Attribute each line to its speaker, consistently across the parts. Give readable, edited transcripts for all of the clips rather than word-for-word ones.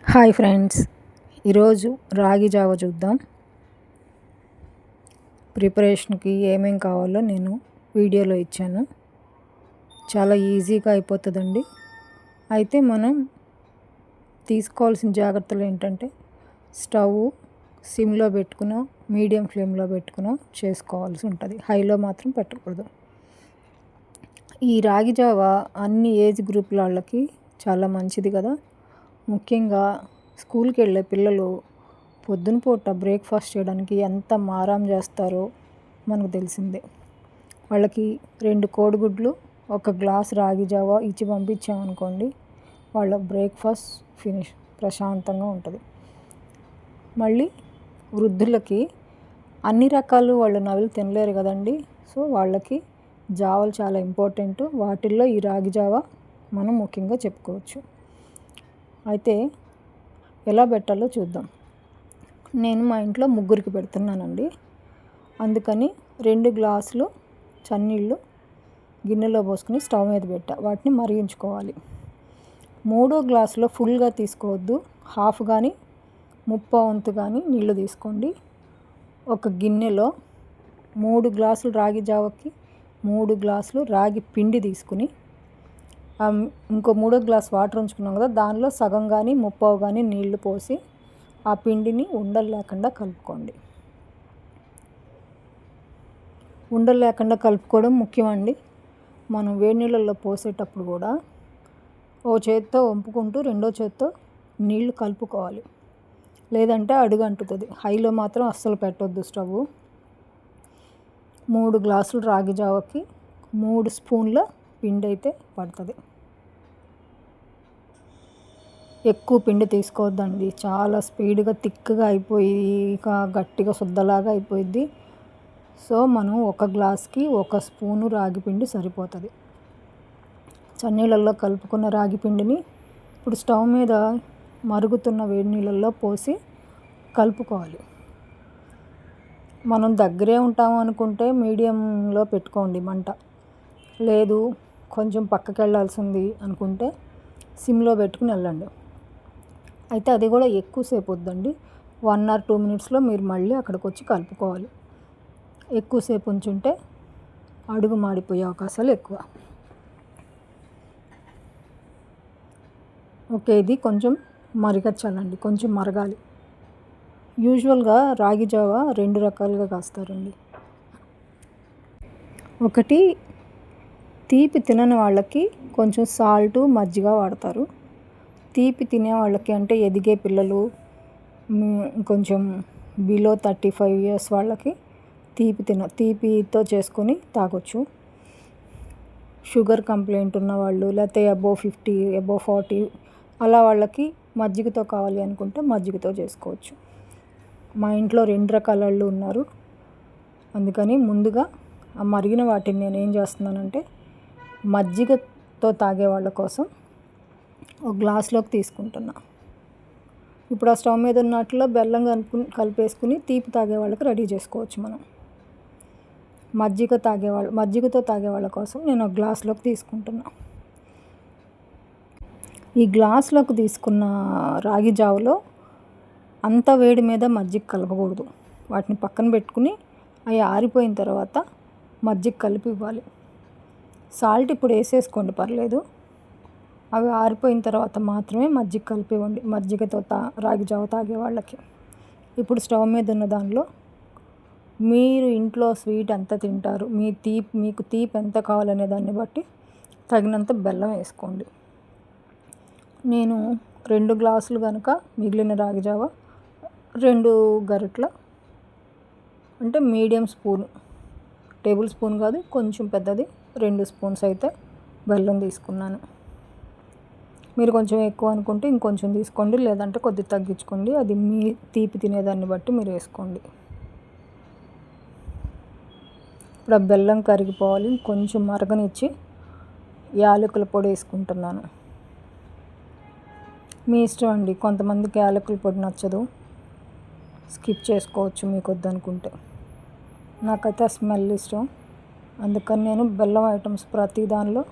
Speaker 1: Hi friends, ఈరోజు రాగి జావ చూద్దాం. ప్రిపరేషన్కి ఏమేం కావాలో నేను వీడియోలో ఇచ్చాను. చాలా ఈజీగా అయిపోతుందండి. అయితే మనం తీసుకోవాల్సిన జాగ్రత్తలు ఏంటంటే స్టవ్ సిమ్లో పెట్టుకునో మీడియం ఫ్లేమ్లో పెట్టుకునో చేసుకోవాల్సి ఉంటుంది. హైలో మాత్రం పెట్టకూడదు. ఈ రాగి జావ అన్ని ఏజ్ గ్రూపుల వాళ్ళకి చాలా మంచిది కదా. ముఖ్యంగా స్కూల్కి వెళ్ళే పిల్లలు పొద్దున పూట బ్రేక్ఫాస్ట్ చేయడానికి ఎంత మారం చేస్తారో మనకు తెలిసిందే. వాళ్ళకి 2 కోడిగుడ్లు, 1 గ్లాస్ రాగి జావ ఇచ్చి పంపించామనుకోండి, వాళ్ళ బ్రేక్ఫాస్ట్ ఫినిష్ ప్రశాంతంగా ఉంటుంది. మళ్ళీ వృద్ధులకి అన్ని రకాలు వాళ్ళు నవలు తినలేరు కదండి. సో వాళ్ళకి జావలు చాలా ఇంపార్టెంట్. వాటిల్లో ఈ రాగి జావ మనం ముఖ్యంగా చెప్పుకోవచ్చు. అయితే ఎలా పెట్టాలో చూద్దాం. నేను మా ఇంట్లో ముగ్గురికి పెడుతున్నానండి. అందుకని 2 గ్లాసులు చన్నీళ్ళు గిన్నెలో పోసుకుని స్టవ్ మీద పెట్టా. వాటిని మరిగించుకోవాలి. 3వ గ్లాసులో ఫుల్గా తీసుకోవద్దు, హాఫ్ కానీ 1/2 వంతు కానీ నీళ్ళు తీసుకోండి. ఒక గిన్నెలో 3 గ్లాసులు రాగి జావకి 3 గ్లాసులు రాగి పిండి తీసుకుని ఇంకో 3వ గ్లాస్ వాటర్ ఉంచుకున్నాం కదా, దానిలో సగం కానీ 1/2 కానీ నీళ్లు పోసి ఆ పిండిని ఉండలు లేకుండా కలుపుకోండి. ఉండలు లేకుండా కలుపుకోవడం ముఖ్యమండి. మనం వేడి నీళ్ళల్లో పోసేటప్పుడు కూడా ఓ చేత్తో వంపుకుంటూ రెండో చేత్తో నీళ్లు కలుపుకోవాలి, లేదంటే అడుగు అంటుతుంది. హైలో మాత్రం అస్సలు పెట్టొద్దు స్టవ్. 3 గ్లాసులు రాగి జావకి 3 స్పూన్ల పిండి అయితే పడుతుంది. ఎక్కువ పిండి తీసుకోవద్దండి. చాలా స్పీడ్గా థిక్గా అయిపోయి ఇక గట్టిగా శుద్ధలాగా అయిపోయిద్ది. సో మనం 1 గ్లాస్కి 1 స్పూను రాగి పిండి సరిపోతుంది. చన్నీళ్ళల్లో కలుపుకున్న రాగి పిండిని ఇప్పుడు స్టవ్ మీద మరుగుతున్న వేడి నీళ్ళల్లో పోసి కలుపుకోవాలి. మనం దగ్గరే ఉంటాము అనుకుంటే మీడియంలో పెట్టుకోండి మంట. లేదు కొంచెం పక్కకి వెళ్ళాల్సింది అనుకుంటే సిమ్లో పెట్టుకుని వెళ్ళండి. అయితే అది కూడా ఎక్కువసేపు వద్దండి. 1 or 2 minutesలో మీరు మళ్ళీ అక్కడికి వచ్చి కలుపుకోవాలి. ఎక్కువసేపు ఉంచుంటే అడుగు మాడిపోయే అవకాశాలు ఎక్కువ. ఓకే, ఇది కొంచెం మరగచ్చాలండి, కొంచెం మరగాలి. యూజువల్గా రాగి జావ 2 రకాలుగా కాస్తారండి. ఒకటి తీపి తినని వాళ్ళకి కొంచెం సాల్టు మజ్జిగ వాడతారు. తీపి తినే వాళ్ళకి అంటే ఎదిగే పిల్లలు, కొంచెం బిలో 35 years వాళ్ళకి తీపితో చేసుకొని తాగొచ్చు. షుగర్ కంప్లైంట్ ఉన్నవాళ్ళు, లేకపోతే అబోవ్ 50, అబోవ్ 40 అలా వాళ్ళకి మజ్జిగతో కావాలి అనుకుంటే మజ్జిగతో చేసుకోవచ్చు. మా ఇంట్లో 2 రకాల వాళ్ళు ఉన్నారు. అందుకని ముందుగా ఆ మరిగిన వాటిని నేను ఏం చేస్తున్నానంటే మజ్జిగతో తాగే వాళ్ళ కోసం ఒక గ్లాస్లోకి తీసుకుంటున్నా. ఇప్పుడు ఆ స్టవ్ మీద ఉన్నట్లో బెల్లం కలిపేసుకుని తీపి తాగే వాళ్ళకి రెడీ చేసుకోవచ్చు మనం. మజ్జిగతో తాగే వాళ్ళ కోసం నేను ఒక గ్లాస్లోకి తీసుకుంటున్నా. ఈ గ్లాస్లోకి తీసుకున్న రాగి జావలో అంత వేడి మీద మజ్జిగ కలపకూడదు. వాటిని పక్కన పెట్టుకుని అవి ఆరిపోయిన తర్వాత మజ్జిగ కలిపి ఇవ్వాలి. సాల్ట్ ఇప్పుడు వేసేసుకోండి, పర్లేదు. అవి ఆరిపోయిన తర్వాత మాత్రమే మజ్జిగ కలిపి ఇవ్వండి మజ్జిగతో రాగి జావ తాగే వాళ్ళకి. ఇప్పుడు స్టవ్ మీద ఉన్న దానిలో మీరు ఇంట్లో స్వీట్ ఎంత తింటారు, మీకు తీపి ఎంత కావాలనే దాన్ని బట్టి తగినంత బెల్లం వేసుకోండి. నేను 2 గ్లాసులు కనుక మిగిలిన రాగి జావ 2 గరిటెల అంటే మీడియం స్పూన్, టేబుల్ స్పూన్ కాదు కొంచెం పెద్దది, 2 స్పూన్స్ అయితే బెల్లం తీసుకున్నాను. మీరు కొంచెం ఎక్కువ అనుకుంటే ఇంకొంచెం తీసుకోండి, లేదంటే కొద్దిగా తగ్గించుకోండి. అది మీ తీపి తినేదాన్ని బట్టి మీరు వేసుకోండి. ఇప్పుడు ఆ బెల్లం కరిగిపోవాలి. కొంచెం మరగనిచ్చి యాలకుల పొడి వేసుకుంటున్నాను. మీ ఇష్టం అండి. కొంతమందికి యాలకుల పొడి నచ్చదు, స్కిప్ చేసుకోవచ్చు మీకు వద్దనుకుంటే. నాకైతే ఆ స్మెల్ ఇష్టం. అందుకని నేను బెల్లం ఐటమ్స్ ప్రతి దానిలో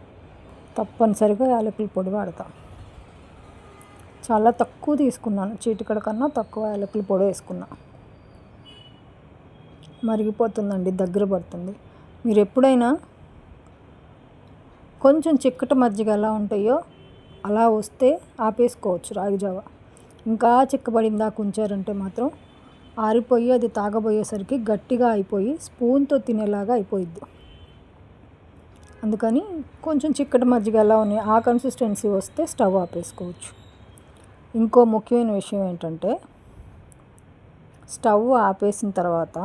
Speaker 1: తప్పనిసరిగా యాలకుల పొడి వాడతాను. చాలా తక్కువ తీసుకున్నాను, చిటికెడు కన్నా తక్కువ యాలకుల పొడి వేసుకున్నా. మరిగిపోతుందండి, దగ్గర పడుతుంది. మీరు ఎప్పుడైనా కొంచెం చిక్కటి మజ్జిగ ఎలా ఉంటాయో అలా వస్తే ఆపేసుకోవచ్చు రాగి జావ. ఇంకా చిక్కబడిందాక ఉంచారంటే మాత్రం ఆరిపోయి అది తాగబోయేసరికి గట్టిగా అయిపోయి స్పూన్తో తినేలాగా అయిపోయిద్ది. అందుకని కొంచెం చిక్కటి మజ్జిగ ఎలా ఉన్నాయి ఆ కన్సిస్టెన్సీ వస్తే స్టవ్ ఆపేసుకోవచ్చు. ఇంకో ముఖ్యమైన విషయం ఏంటంటే, స్టవ్ ఆపేసిన తర్వాత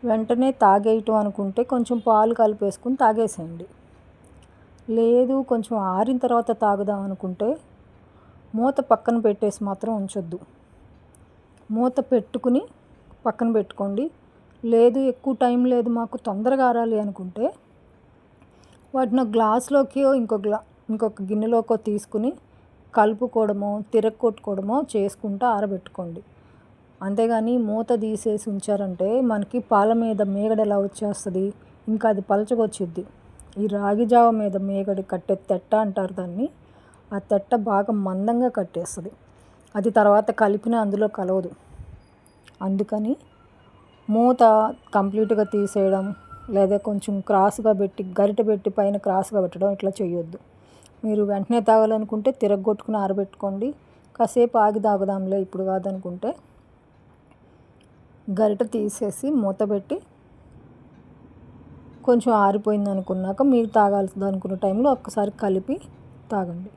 Speaker 1: వెంటనే తాగేయటం అనుకుంటే కొంచెం పాలు కలిపేసుకుని తాగేసేయండి. లేదు కొంచెం ఆరిన తర్వాత తాగుదాం అనుకుంటే మూత పక్కన పెట్టేసి మాత్రం ఉంచొద్దు. మూత పెట్టుకుని పక్కన పెట్టుకోండి. లేదు ఎక్కువ టైం లేదు మాకు తొందరగా ఆరాలి అనుకుంటే వాటిని గ్లాస్లోకి ఇంకొక గిన్నెలోకో తీసుకుని కలుపుకోవడమో తిరగొట్టుకోవడమో చేసుకుంటూ ఆరబెట్టుకోండి. అంతేగాని మూత తీసేసి ఉంచారంటే మనకి పాల మీద మేగడ ఎలా వచ్చేస్తుంది, ఇంకా అది పలచగొచ్చిద్ది. ఈ రాగి జావ మీద మేగడి కట్టే తెట్ట అంటారు దాన్ని. ఆ తెట్ట బాగా మందంగా కట్టేస్తుంది. అది తర్వాత కలిపిన అందులో కలవదు. అందుకని మూత కంప్లీట్గా తీసేయడం, లేదా కొంచెం క్రాస్గా పెట్టి గరిటె పెట్టి పైన క్రాస్గా పెట్టడం ఇట్లా చేయొద్దు. మీరు వెంటనే తాగాలనుకుంటే తిరగొట్టుకుని ఆరబెట్టుకోండి. కాసేపు ఆగి తాగుదాంలే ఇప్పుడు కాదనుకుంటే గరిటె తీసేసి మూత పెట్టి కొంచెం ఆరిపోయింది అనుకున్నాక మీరు తాగాల్సింది అనుకున్న టైంలో ఒక్కసారి కలిపి తాగండి.